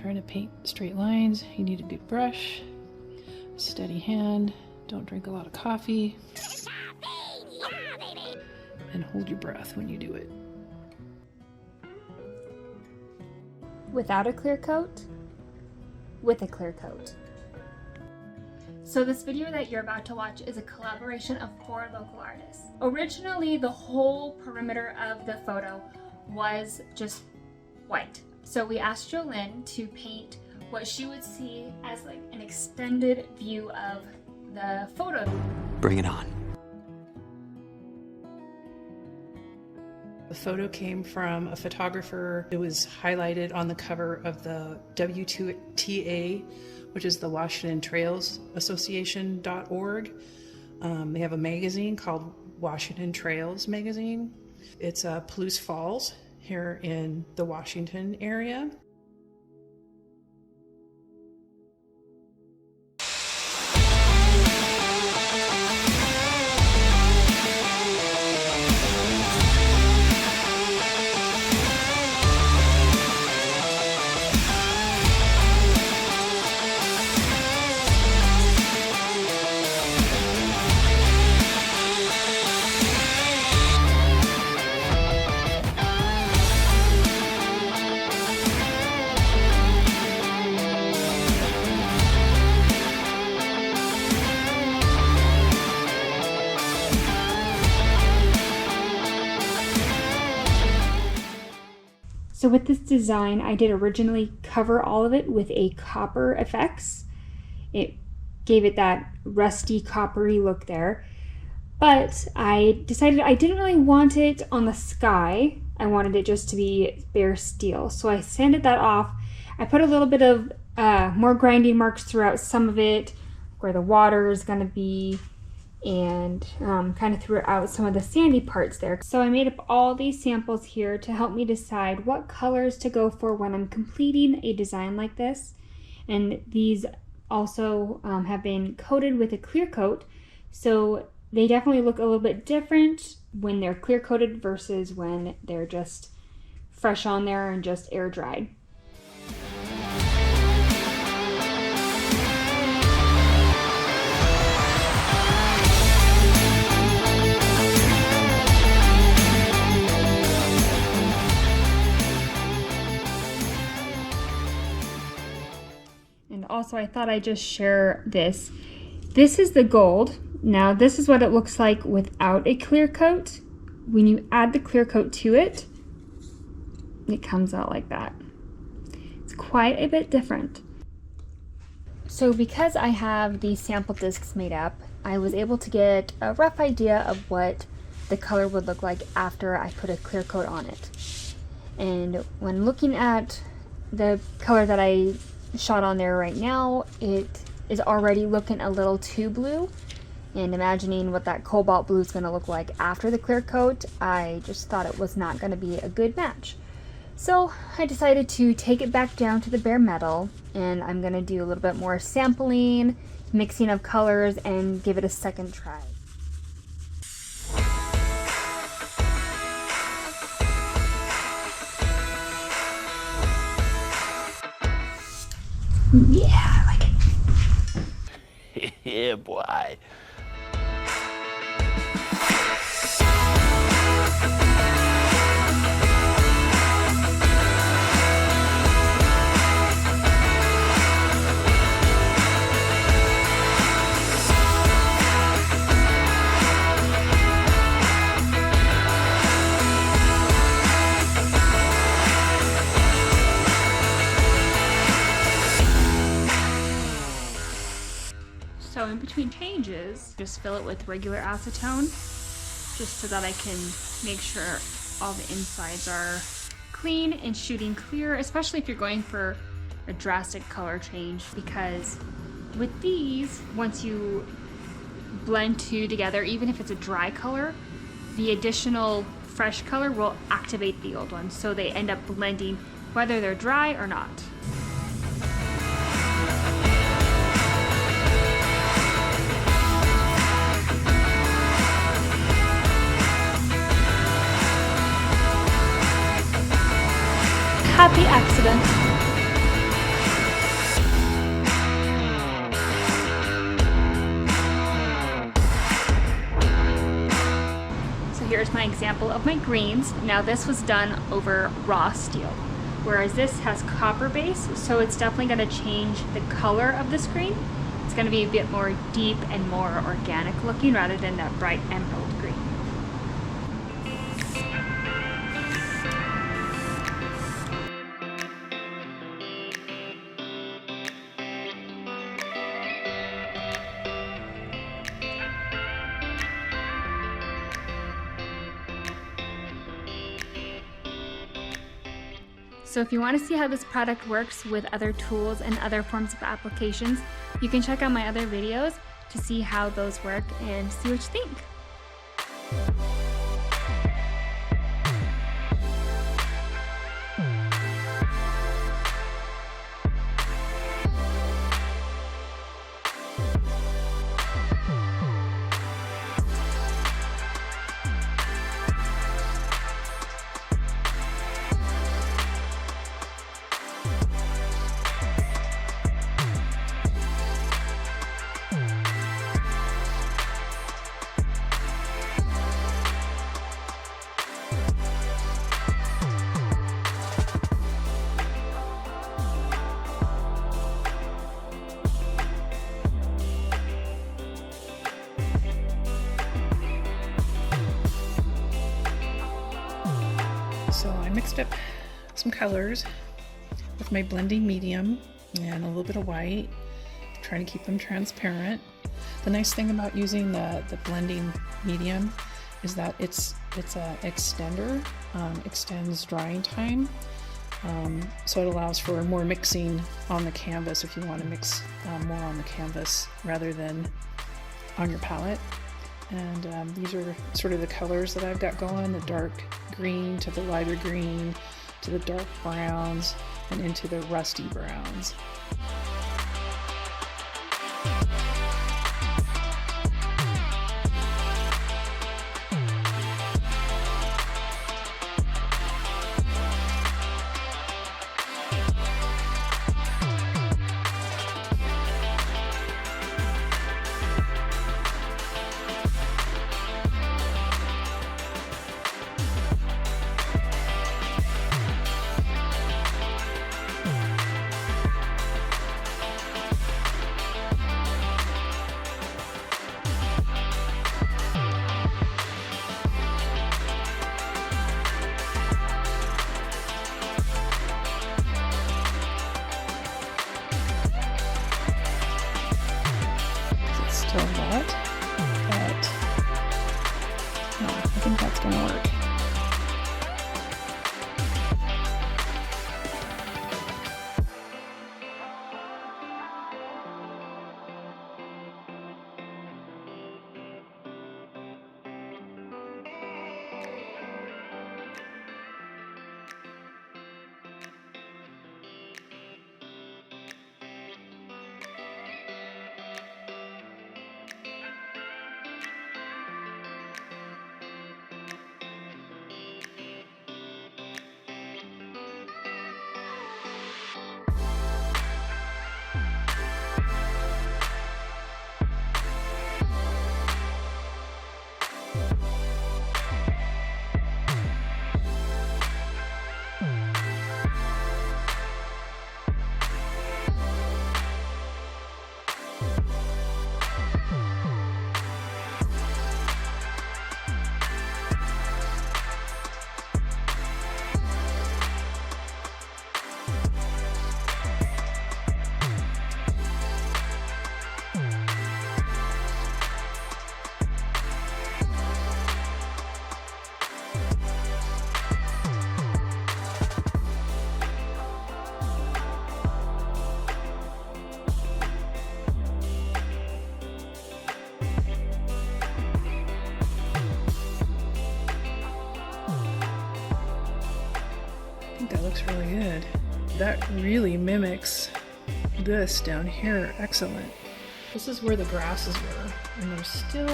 trying to paint straight lines, you need a good brush, steady hand, don't drink a lot of coffee, and hold your breath when you do it. Without a clear coat, with a clear coat. So this video that you're about to watch is a collaboration of 4 local artists. Originally, the whole perimeter of the photo was just white. So we asked Jolynn to paint what she would see as like an extended view of the photo. Bring it on. The photo came from a photographer. It was highlighted on the cover of the W2TA, which is the Washington Trails Association.org. They have a magazine called Washington Trails Magazine. It's Palouse Falls here in the Washington area. So with this design, I did originally cover all of it with a copper effects. It gave it that rusty coppery look there. But I decided I didn't really want it on the sky. I wanted it just to be bare steel. So I sanded that off. I put a little bit of more grinding marks throughout some of it, where the water is gonna be, and kind of threw out some of the sandy parts there. So I made up all these samples here to help me decide what colors to go for when I'm completing a design like this. And these also have been coated with a clear coat, so they definitely look a little bit different when they're clear coated versus when they're just fresh on there and just air dried. Also, I thought I'd just share this. This is the gold. Now, this is what it looks like without a clear coat. When you add the clear coat to it, it comes out like that. It's quite a bit different. So because I have these sample discs made up, I was able to get a rough idea of what the color would look like after I put a clear coat on it. And when looking at the color that I shot on there right now, it is already looking a little too blue, and imagining what that cobalt blue is going to look like after the clear coat, I just thought it was not going to be a good match. So I decided to take it back down to the bare metal, and I'm going to do a little bit more sampling, mixing of colors, and give it a second try. Yeah, I like it. Yeah, boy. So in between changes, just fill it with regular acetone, just so that I can make sure all the insides are clean and shooting clear, especially if you're going for a drastic color change, because with these, once you blend two together, even if it's a dry color, the additional fresh color will activate the old one, so they end up blending whether they're dry or not. Happy accident. couple of my greens. Now this was done over raw steel, whereas this has copper base, so it's definitely going to change the color of the screen. It's going to be a bit more deep and more organic looking rather than that bright emerald green. So if you want to see how this product works with other tools and other forms of applications, you can check out my other videos to see how those work and see what you think. So I mixed up some colors with my blending medium and a little bit of white, trying to keep them transparent. The nice thing about using the blending medium is that it's a extender, extends drying time, so it allows for more mixing on the canvas if you want to mix more on the canvas rather than on your palette. And these are sort of the colors that I've got going, the dark green to the lighter green to the dark browns and into the rusty browns. Still wet, but no, I think that's going to work. That looks really good. That really mimics this down here. Excellent. This is where the grasses were, and they're still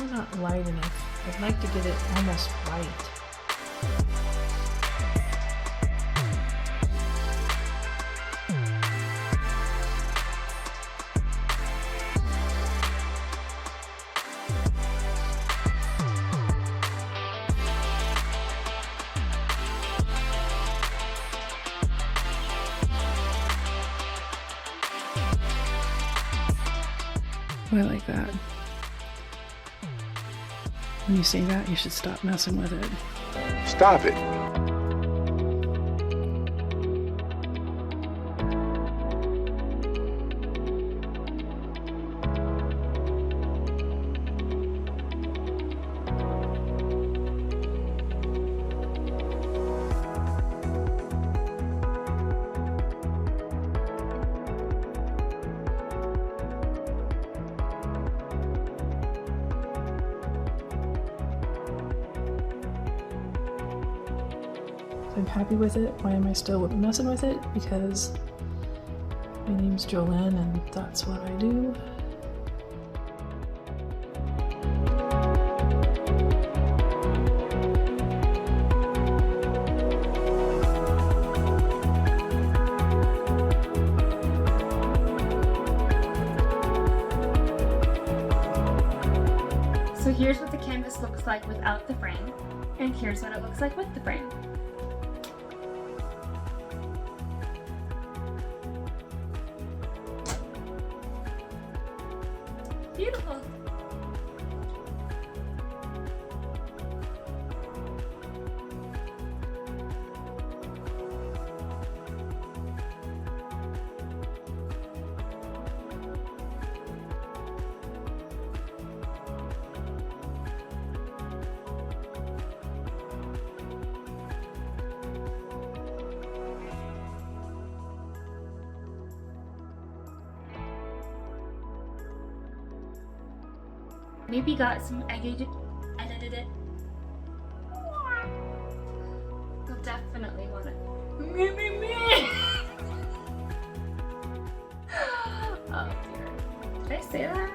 not light enough. I'd like to get it almost white. I like that. When you see that, you should stop messing with it. Stop it. I'm happy with it. Why am I still messing with it? Because my name's Jolynn and that's what I do. So here's what the canvas looks like without the frame, and here's what it looks like with the frame. Beautiful. Maybe got some edited it. You'll definitely want to. Oh dear. Did I say that?